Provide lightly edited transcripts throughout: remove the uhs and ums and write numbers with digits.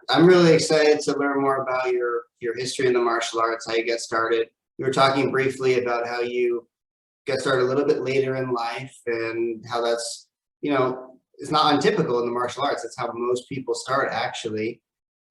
I'm really excited to learn more about your history in the martial arts, how you get started. You were talking briefly about how you get started a little bit later in life and how that's, it's not untypical in the martial arts. That's how most people start actually,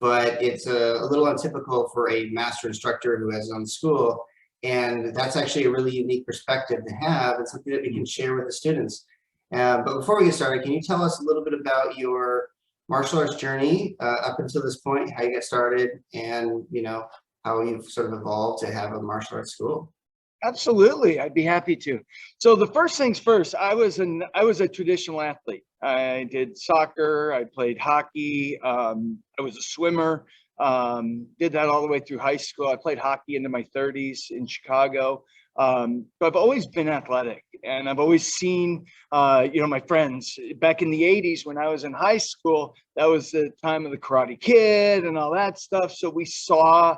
but it's a little untypical for a master instructor who has his own school. And that's actually a really unique perspective to have and something that we can share with the students. But before we get started, can you tell us a little bit about your martial arts journey up until this point, how you got started, and how you've sort of evolved to have a martial arts school? Absolutely, I'd be happy to. So the first things first, I was a traditional athlete. I did soccer, I played hockey, I was a swimmer, did that all the way through high school. I played hockey into my 30s in Chicago. So I've always been athletic, and I've always seen, my friends back in the 80s when I was in high school. That was the time of the Karate Kid and all that stuff. So we saw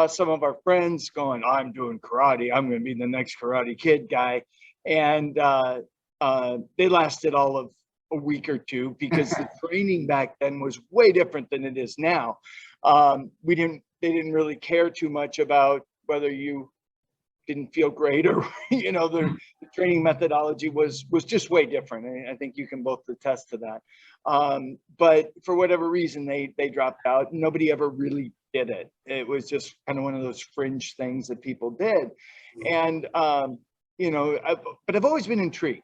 some of our friends going, I'm doing karate, I'm going to be the next Karate Kid guy. And they lasted all of a week or two because the training back then was way different than it is now. They didn't really care too much about whether you didn't feel great or, the training methodology was just way different. I think you can both attest to that. But for whatever reason, they dropped out. Nobody ever really did it. It was just kind of one of those fringe things that people did. And, but I've always been intrigued.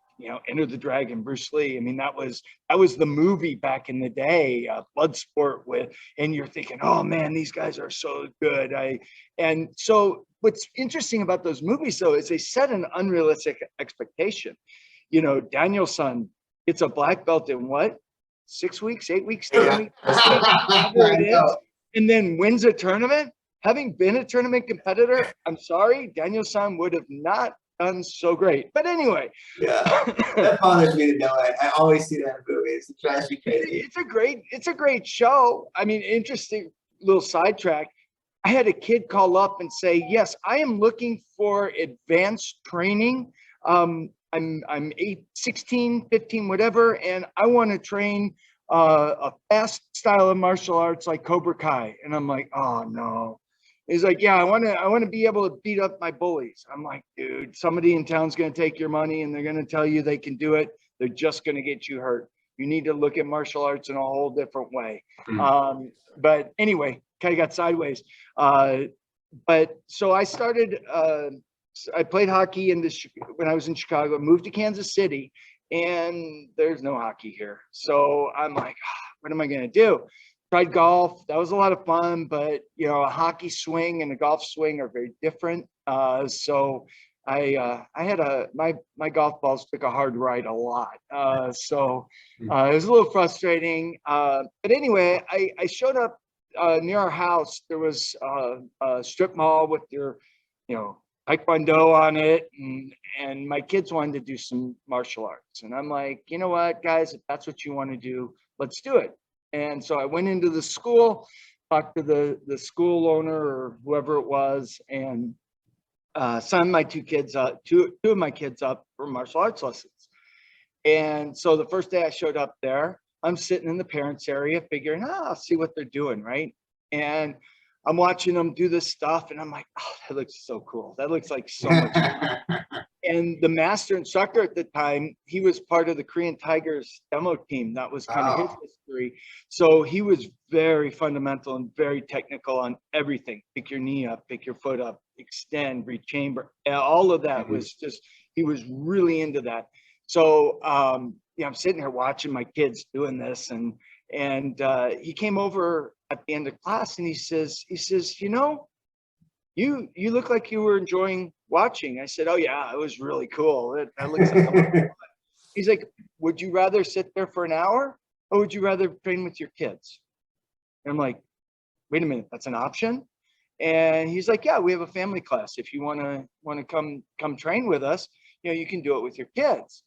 Enter the Dragon, Bruce Lee. I mean, that was the movie back in the day, Bloodsport and you're thinking, oh man, these guys are so good. And so what's interesting about those movies though, is they set an unrealistic expectation. Daniel-san gets a black belt in what? 6 weeks, 8 weeks, 10 weeks, whatever it is, and then wins a tournament. Having been a tournament competitor, I'm sorry, Daniel-san would have not done so great. But anyway, that bothers me to know. I always see that in movies. It drives me crazy. It's a great show. I mean, interesting little sidetrack. I had a kid call up and say, yes, I am looking for advanced training. I'm 16, 15, whatever, and I want to train a fast style of martial arts like Cobra Kai. And I'm like, oh no. He's like, yeah, I want to be able to beat up my bullies. I'm like, dude, somebody in town's going to take your money and they're going to tell you they can do it. They're just going to get you hurt. You need to look at martial arts in a whole different way. But anyway, kind of got sideways. But so I started, I played hockey when I was in Chicago, moved to Kansas City, and there's no hockey here. So I'm like, what am I going to do? Tried golf. That was a lot of fun, but a hockey swing and a golf swing are very different. So I had my golf balls took a hard ride a lot. So it was a little frustrating. But anyway, I showed up near our house. There was a strip mall with your, Taekwondo on it, and my kids wanted to do some martial arts. And I'm like, you know what, guys, if that's what you want to do, let's do it. And so I went into the school, talked to the school owner or whoever it was, and signed my two of my kids up for martial arts lessons. And so the first day I showed up there, I'm sitting in the parents' area figuring, I'll see what they're doing, right? And I'm watching them do this stuff, and I'm like, oh, that looks so cool. That looks like so much fun. And the master instructor at the time, he was part of the Korean Tigers demo team. That was kind of his history. So he was very fundamental and very technical on everything. Pick your knee up, pick your foot up, extend, rechamber. All of that was just, he was really into that. So I'm sitting here watching my kids doing this, and he came over at the end of class and he says, you look like you were enjoying watching. I said, oh yeah, it was really cool. That looks like a lot of fun. He's like, would you rather sit there for an hour or would you rather train with your kids? And I'm like, wait a minute, that's an option? And he's like, yeah, we have a family class. If you want to come train with us, you can do it with your kids.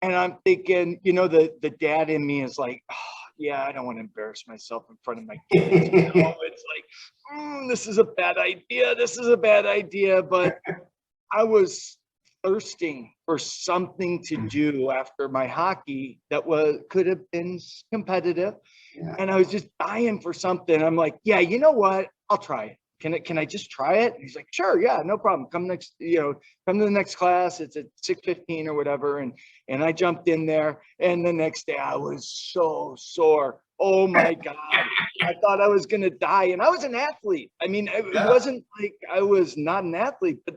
And I'm thinking, the dad in me is like, oh, yeah, I don't want to embarrass myself in front of my kids. It's like, this is a bad idea. This is a bad idea. But I was thirsting for something to do after my hockey that could have been competitive. Yeah. And I was just dying for something. I'm like, yeah, you know what? I'll try it. Can I just try it? And he's like, sure, yeah, no problem. Come to the next class. It's at 6:15 or whatever. And I jumped in there. And the next day I was so sore. Oh my God. I thought I was gonna die. And I was an athlete. I mean, it wasn't like I was not an athlete, but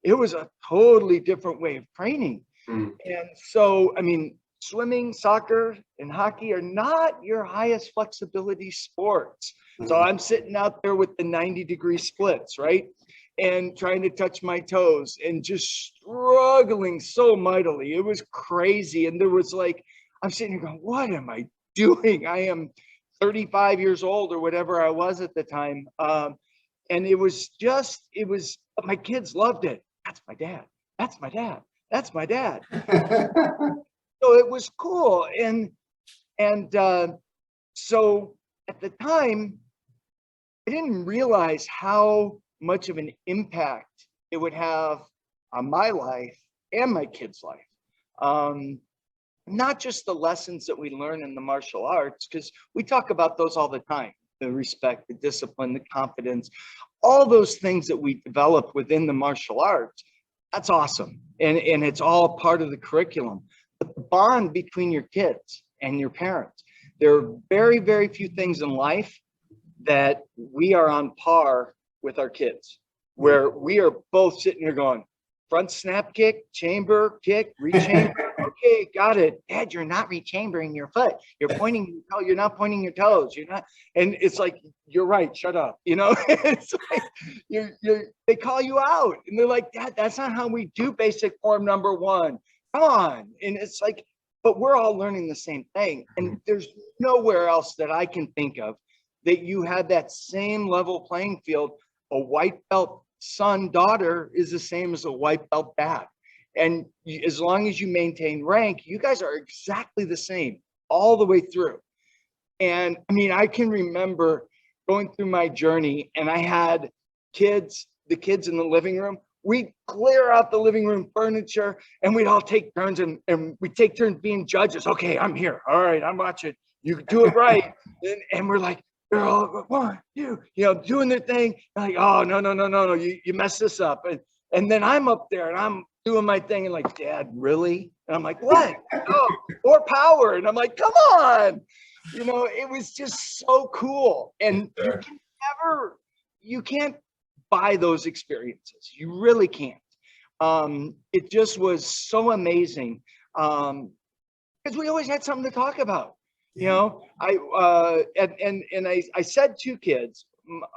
it was a totally different way of training. And so, I mean, swimming, soccer, and hockey are not your highest flexibility sports. So I'm sitting out there with the 90-degree splits, right? And trying to touch my toes and just struggling so mightily. It was crazy. And there was like, I'm sitting here going, what am I doing? I am 35 years old or whatever I was at the time. And my kids loved it. That's my dad. That's my dad. That's my dad. So it was cool. And so at the time, I didn't realize how much of an impact it would have on my life and my kids' life. Not just the lessons that we learn in the martial arts, because we talk about those all the time, the respect, the discipline, the confidence, all those things that we develop within the martial arts. That's awesome. And it's all part of the curriculum. But the bond between your kids and your parents, there are very, very few things in life that we are on par with our kids, where we are both sitting here going, front snap kick, chamber kick, rechamber. Okay, got it. Dad, you're not rechambering your foot. You're pointing, you're not pointing your toes. You're not. And it's like, you're right. Shut up. It's like they call you out and they're like, Dad, that's not how we do basic form number 1. Come on. And it's like, but we're all learning the same thing. And there's nowhere else that I can think of that you have that same level playing field. A white belt son, daughter is the same as a white belt dad. And as long as you maintain rank, you guys are exactly the same all the way through. And I mean, I can remember going through my journey and I had the kids in the living room. We'd clear out the living room furniture and we'd all take turns and we'd take turns being judges. Okay, I'm here. All right, I'm watching. You do it right. And we're like, they're all 1, 2, doing their thing. I'm like, oh, no, you messed this up. And then I'm up there and I'm doing my thing and like, Dad, really? And I'm like, what? Oh, more power. And I'm like, come on. It was just so cool. And you can't buy those experiences. You really can't. It just was so amazing. Because we always had something to talk about. I said 2 kids.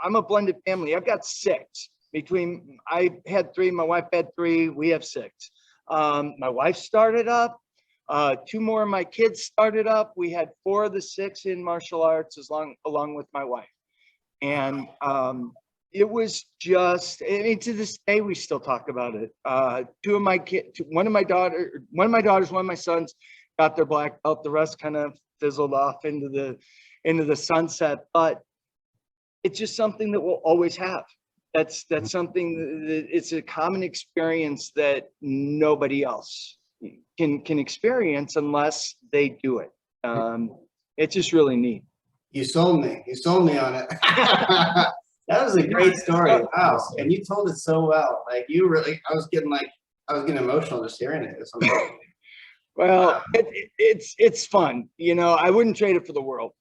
I'm a blended family. I've got 6. I had 3, my wife had 3, we have 6. My wife started up, 2 more of my kids started up. We had 4 of the 6 in martial arts along with my wife. And it was just, I mean, to this day, we still talk about it. 2 of my kids, one of my daughters, one of my sons got their black belt. The rest kind of fizzled off into the sunset, but it's just something that we'll always have. That's something that it's a common experience that nobody else can experience unless they do it. It's just really neat. You sold me on it. That was a great story. Wow. And you told it so well. Like I was getting emotional just hearing it. Well, it's fun. I wouldn't trade it for the world.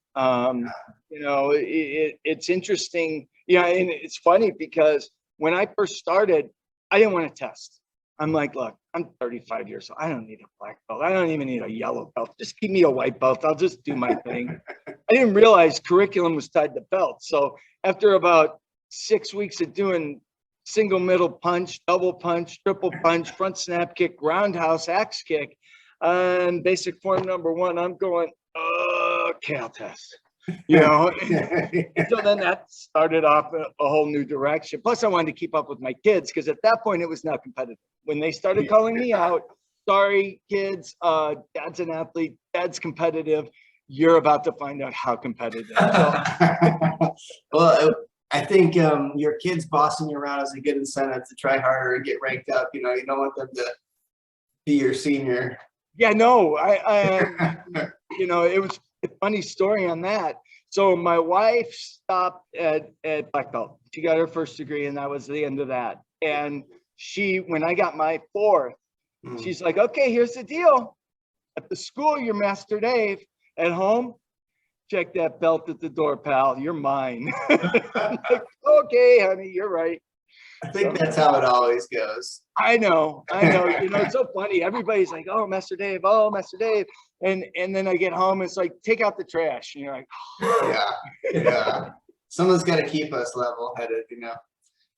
It's interesting. And it's funny because when I first started, I didn't want to test. I'm like, look, I'm 35 years old. I don't need a black belt. I don't even need a yellow belt. Just give me a white belt. I'll just do my thing. I didn't realize curriculum was tied to belts. So after about 6 weeks of doing single middle punch, double punch, triple punch, front snap kick, roundhouse, axe kick, and basic form number 1, I'm going, okay, I'll test. So then that started off a whole new direction. Plus, I wanted to keep up with my kids because at that point it was now competitive. When they started calling me out, sorry, kids, Dad's an athlete, Dad's competitive. You're about to find out how competitive. So, well, I think your kids bossing you around is a good incentive to try harder and get ranked up. You don't want them be your senior. Yeah, no, you know, it was a funny story on that. So my wife stopped at black belt. She got her first degree, and that was the end of that. And when I got my fourth, Mm. she's like, okay, here's the deal. At the school, you're Master Dave. At home, check that belt at the door, pal. You're mine. I'm like, okay, honey, you're right. I think that's how it always goes. I know. You know, it's so funny. Everybody's like, "Oh, Master Dave, oh, Master Dave," and then I get home, it's like, take out the trash, and you're like, Yeah, yeah. Someone's got to keep us level-headed, you know,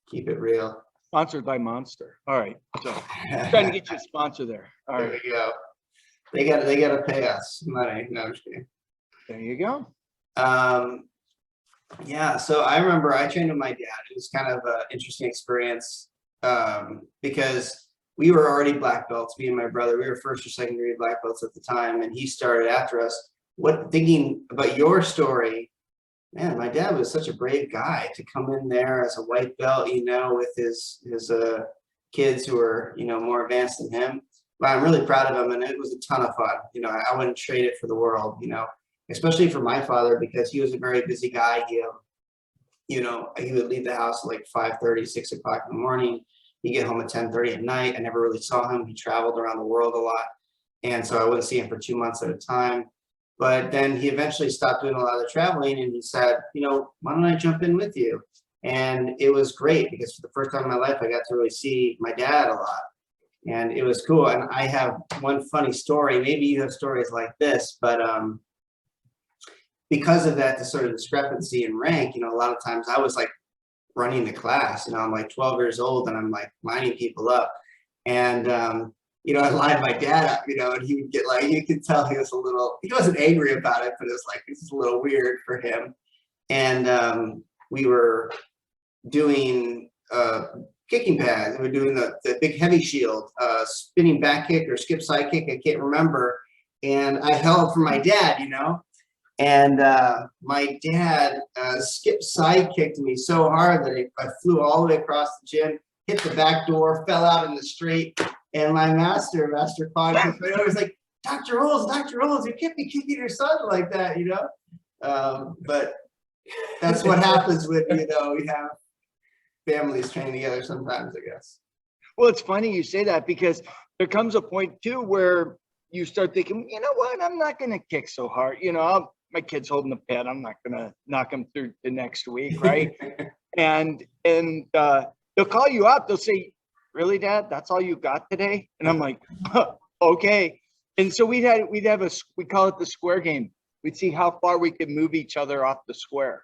keep it real. sponsored by Monster. All right, so trying to get you a sponsor there. All There right, we go. They got to pay us money. No, I'm just kidding. there you go. Yeah, so I remember I trained with my dad. It was kind of an interesting experience because we were already black belts, me and my brother. We were first or second degree black belts at the time, and he started after us. Thinking about your story, man, my dad was such a brave guy to come in there as a white belt, you know, with his kids who were, you know, more advanced than him. But I'm really proud of him, and it was a ton of fun. You know, I wouldn't trade it for the world, you know, especially for my father because he was a very busy guy. You know, he would leave the house at like 5:30, 6 o'clock in the morning. He'd get home at 10:30 at night. I never really saw him. He traveled around the world a lot. And so I wouldn't see him for 2 months at a time. But then he eventually stopped doing a lot of the traveling and he said, you know, why don't I jump in with you? And it was great because for the first time in my life, I got to really see my dad a lot. And it was cool. And I have one funny story. Maybe you have stories like this, but because of that, the sort of discrepancy in rank, you know, a lot of times I was like running the class, you know, I'm like 12 years old and I'm like lining people up. And, you know, I lined my dad up, you know, and he would get like, you could tell he wasn't angry about it, but it was like, this is a little weird for him. And we were doing kicking pads. We were doing the big heavy shield, spinning back kick or skip side kick. I can't remember. And I held for my dad, you know, and my dad skip side kicked me so hard that I flew all the way across the gym, hit the back door, fell out in the street. And my Master Quad, was like, Dr. Rules, you can't be kicking your son like that, you know? But that's what happens when, you know, we have families training together sometimes, I guess. Well, it's funny you say that because there comes a point too where you start thinking, you know what, I'm not going to kick so hard. You know, my kid's holding the pad. I'm not going to knock him through the next week, right? and they'll call you up. They'll say, really, Dad, that's all you got today? And I'm like, huh, okay. And so we call it the square game. We'd see how far we could move each other off the square.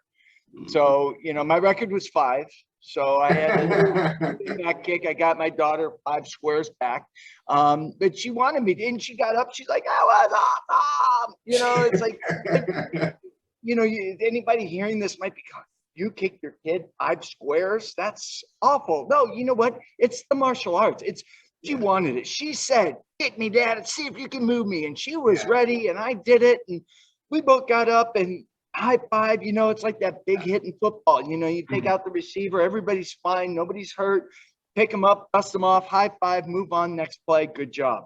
So, you know, my record was 5. So I had that kick. I got my daughter 5 squares back. But she wanted me, and she got up. She's like, I was awesome. You know, it's like, you know, anybody hearing this might be, you kick your kid 5 squares? That's awful. No, you know what? It's the martial arts. She wanted it. She said, kick me, Dad, and see if you can move me. And she was ready, and I did it. And we both got up and high five. You know, it's like that big hit in football. You know, you take out the receiver, everybody's fine, nobody's hurt. Pick them up, dust them off, high five, move on, next play. Good job.